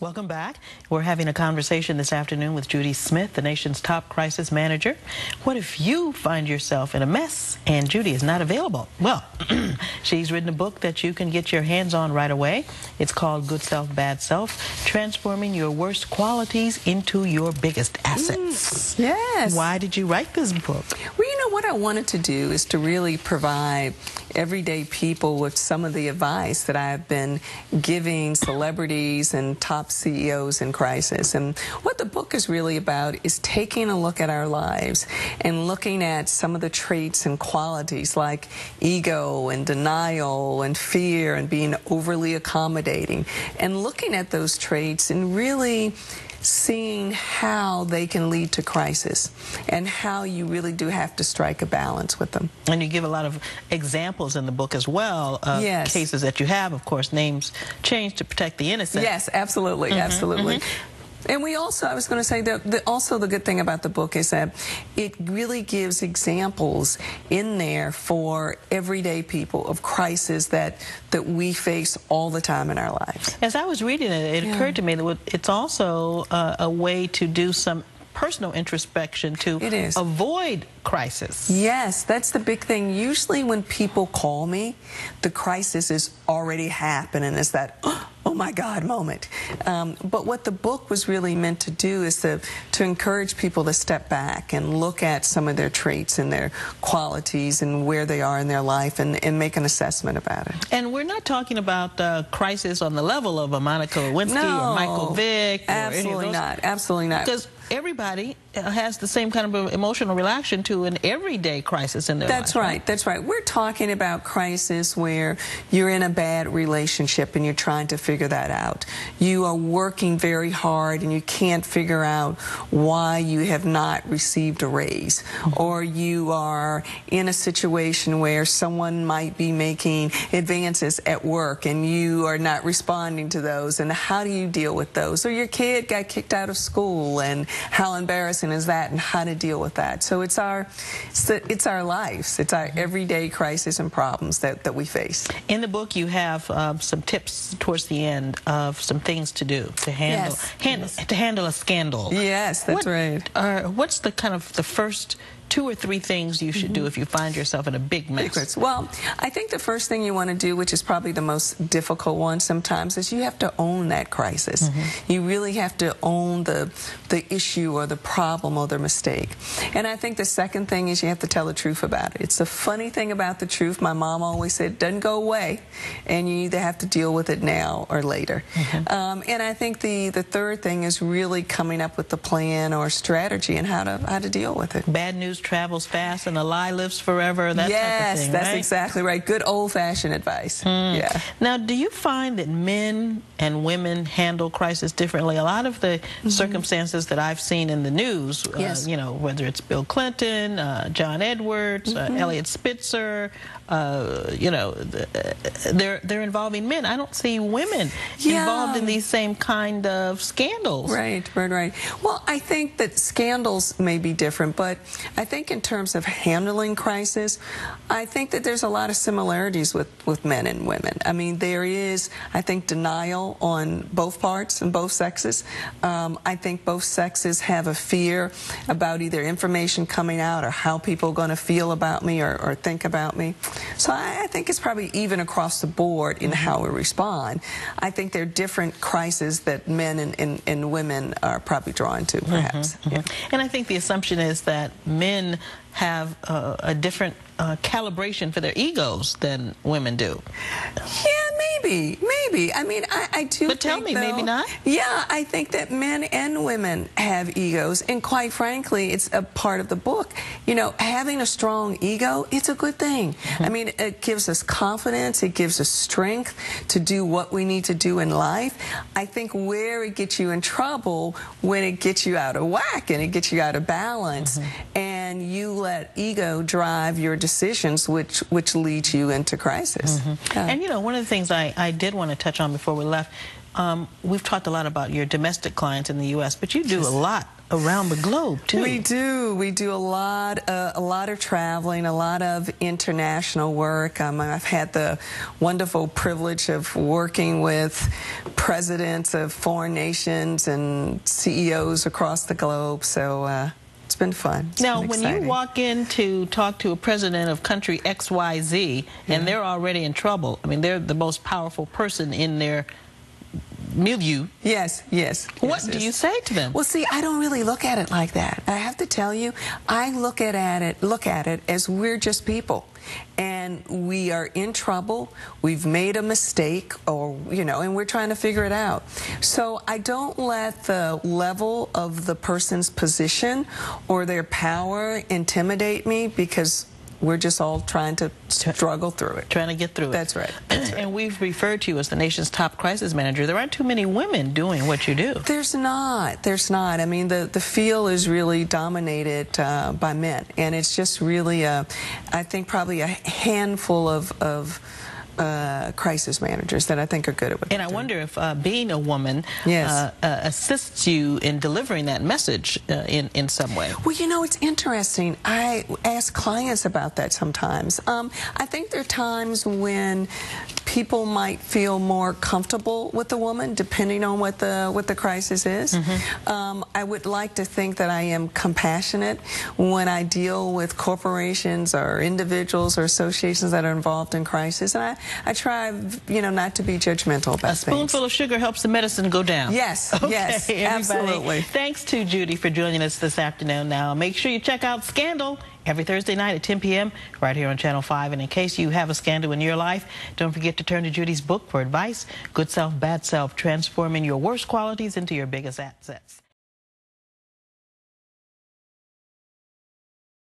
Welcome back. We're having a conversation this afternoon with Judy Smith, the nation's top crisis manager. What if you find yourself in a mess and Judy is not available? Well, she's written a book that you can get your hands on right away. It's called Good Self, Bad Self, Transforming Your Worst Qualities into Your Biggest Assets. Yes. Why did you write this book? Well, you know, what I wanted to do is to really provide everyday people with some of the advice that I've been giving celebrities and top CEOs in crisis. And what the book is really about is taking a look at our lives and looking at some of the traits and qualities like ego and denial and fear and being overly accommodating, and looking at those traits and really seeing how they can lead to crisis and how you really do have to strike a balance with them. And you give a lot of examples in the book as well of cases that you have. Of course, names changed to protect the innocent. Yes, absolutely, absolutely. And we also, I was going to say that also the good thing about the book is that it really gives examples in there for everyday people of crisis that we face all the time in our lives. As I was reading it, it occurred to me that it's also a way to do some personal introspection to avoid crisis. Yes, that's the big thing. Usually when people call me, the crisis is already happening. It's that, oh my God moment. But what the book was really meant to do is to encourage people to step back and look at some of their traits and their qualities and where they are in their life and make an assessment about it. And we're not talking about crisis on the level of a Monica Lewinsky or Michael Vick. Absolutely not. Absolutely not. Because everybody has the same kind of emotional reaction to an everyday crisis in their life. That's right. That's right. We're talking about crisis where you're in a bad relationship and you're trying to figure that out. You are working very hard and you can't figure out why you have not received a raise. Or you are in a situation where someone might be making advances at work and you are not responding to those, and how do you deal with those? Or your kid got kicked out of school and how embarrassing is that, and how to deal with that. So it's our lives. It's our everyday crisis and problems that we face. In the book, you have some tips towards the end of some things to do to handle a scandal. Yes, that's right. What's the kind of the first 2 or 3 things you should do if you find yourself in a big mess? Well, I think the first thing you want to do, which is probably the most difficult one sometimes, is you have to own that crisis. You really have to own the issue or the problem or the mistake. And I think the second thing is you have to tell the truth about it. It's the funny thing about the truth. My mom always said, it doesn't go away, and you either have to deal with it now or later. And I think the third thing is really coming up with a plan or strategy and how to deal with it. Bad news travels fast and a lie lives forever, that type of thing, Yes, that's exactly right. Good old-fashioned advice. Yeah. Now, do you find that men and women handle crisis differently? A lot of the circumstances that I've seen in the news, you know, whether it's Bill Clinton, John Edwards, Elliot Spitzer, you know, they're involving men. I don't see women involved in these same kind of scandals. Right. Well, I think that scandals may be different, but I think in terms of handling crisis, I think that there's a lot of similarities with men and women. I mean, there is, I think, denial on both parts and both sexes. I think both sexes have a fear about either information coming out or how people are going to feel about me or think about me. So I think it's probably even across the board in how we respond. I think there are different crises that men and women are probably drawn to, perhaps. And I think the assumption is that men have a different calibration for their egos than women do. Yeah, maybe. I mean, I do. But tell me, maybe not? Yeah, I think that men and women have egos, and quite frankly, it's a part of the book. You know, having a strong ego, it's a good thing. I mean, it gives us confidence, it gives us strength to do what we need to do in life. I think where it gets you in trouble, when it gets you out of whack and it gets you out of balance, and you let ego drive your decisions, which leads you into crisis. And you know, one of the things I did want to touch on before we left, we've talked a lot about your domestic clients in the U.S., but you do a lot around the globe, too. We do. We do a lot of traveling, a lot of international work. I've had the wonderful privilege of working with presidents of foreign nations and CEOs across the globe, so it's been fun. Now, when you walk in to talk to a president of country XYZ, and they're already in trouble, I mean, they're the most powerful person in their milieu. Yes. What do you say to them? Well, see, I don't really look at it like that. I have to tell you, I look at it as we're just people. And we are in trouble, we've made a mistake, or, and we're trying to figure it out. So I don't let the level of the person's position or their power intimidate me, because we're just all trying to struggle through it. Trying to get through it. That's right. And we've referred to you as the nation's top crisis manager. There aren't too many women doing what you do. There's not. I mean, the field is really dominated by men. And it's just really, I think, probably a handful of crisis managers that I think are good at what they do. And I wonder if being a woman assists you in delivering that message in some way. Well, it's interesting. I ask clients about that sometimes. I think there are times when people might feel more comfortable with a woman, depending on what the crisis is. I would like to think that I am compassionate when I deal with corporations or individuals or associations that are involved in crisis. And I try, not to be judgmental about things. A spoonful of sugar helps the medicine go down. Yes, okay, yes, everybody. absolutely. Thanks to Judy for joining us this afternoon. Now, make sure you check out Scandal every Thursday night at 10 p.m. right here on Channel 5. And in case you have a scandal in your life, don't forget to turn to Judy's book for advice, Good Self, Bad Self, transforming your worst qualities into your biggest assets.